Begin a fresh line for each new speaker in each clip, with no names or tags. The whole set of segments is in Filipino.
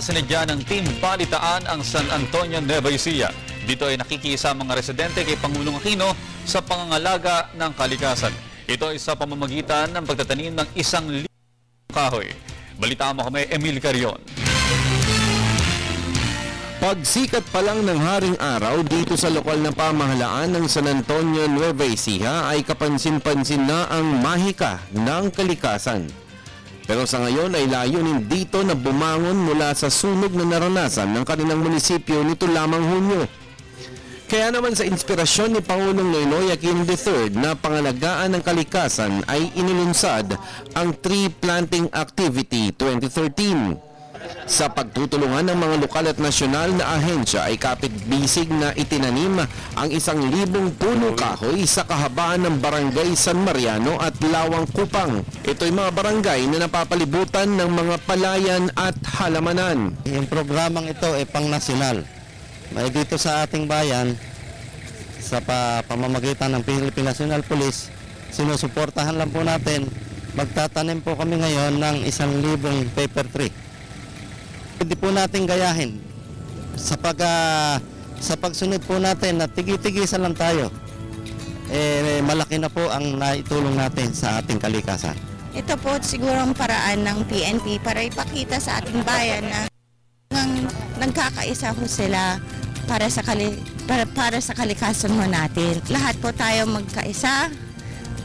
Sinadya ng Team Balitaan ang San Antonio, Nueva Ecija. Dito ay nakikisa mga residente kay Pangulong Aquino sa pangangalaga ng kalikasan. Ito ay sa pamamagitan ng pagtatanim ng 1,000 kahoy. Balitaan mo kami, Emil Carion.
Pagsikat pa lang ng haring araw dito sa lokal na pamahalaan ng San Antonio, Nueva Ecija ay kapansin-pansin na ang mahika ng kalikasan. Pero sa ngayon ay layunin dito na bumangon mula sa sunog na naranasan ng kanilang munisipyo nito lamang Hunyo. Kaya naman sa inspirasyon ni Pangulong Noynoy Aquino III na pangalagaan ng kalikasan ay inilunsad ang Tree Planting Activity 2013. Sa pagtutulungan ng mga lokal at nasyonal na ahensya ay kapit-bisig na itinanim ang 1,000 puno kahoy sa kahabaan ng Barangay San Mariano at Lawang Kupang. Ito'y mga barangay na napapalibutan ng mga palayan at halamanan.
Yung programang ito ay pang-nasyonal. May dito sa ating bayan, sa pamamagitan ng Philippine National Police, sinusuportahan lang po natin. Magtatanim po kami ngayon ng 1,000 paper tree. Hindi po natin gayahin sa pagsunod po natin na tigi-tigisan lang tayo. Malaki na po ang naitulong natin sa ating kalikasan.
Ito po siguro ang paraan ng PNP para ipakita sa ating bayan na nagkakaisa ho sila para sa kalikasan ho natin. Lahat po tayo magkaisa,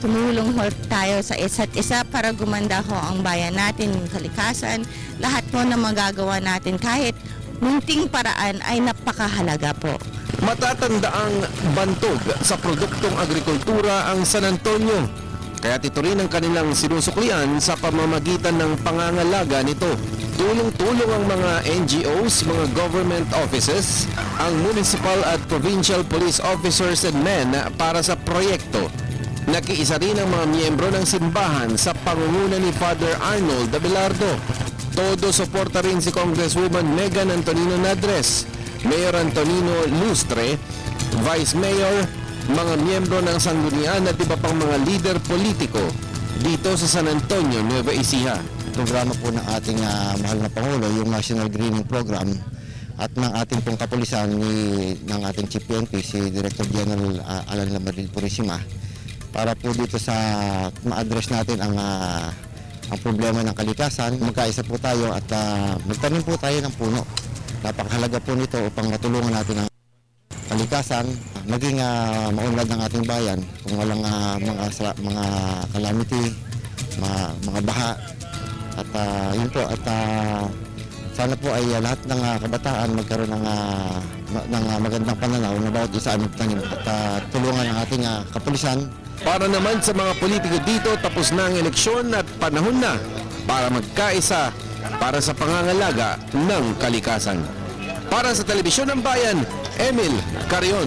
tumulong ho tayo sa isa't isa para gumanda ho ang bayan natin, yung kalikasan. Lahat po na magagawa natin kahit munting paraan ay napakahalaga po.
Matatandaang bantog sa produktong agrikultura ang San Antonio. Kaya ito rin ang kanilang sinusuklian sa pamamagitan ng pangangalaga nito. Tulong-tulong ang mga NGOs, mga government offices, ang municipal at provincial police officers and men para sa proyekto. Nakiisa rin ang mga miyembro ng simbahan sa pangunguna ni Father Arnold Abelardo. Todo suporta rin si Congresswoman Megan Antonino Nadres, Mayor Antonino Lustre, Vice Mayor, mga miyembro ng sanggunian at iba pang mga lider politiko dito sa San Antonio, Nueva Ecija.
Programa po ng ating mahal na Pangulo, yung National Greening Program, at ng ating pong kapulisan ng ating Chief PNP, si Director General Alan Lamadrid Purisima, para po dito sa ma-address natin ang problema ng kalikasan. Magkaisa po tayo at magtanim po tayo ng puno. Napakahalaga po nito upang matulungan natin ang kalikasan, maging maunlad ng ating bayan kung walang mga calamity, mga baha. At yun po, at sana po ay lahat ng kabataan magkaroon ng magandang pananaw na bawat isa ay magtanim at tulungan ang ating kapulisan.
Para naman sa mga politiko dito, tapos na ang eleksyon at panahon na para magkaisa para sa pangangalaga ng kalikasan. Para sa Telebisyon ng Bayan, Emil Carion.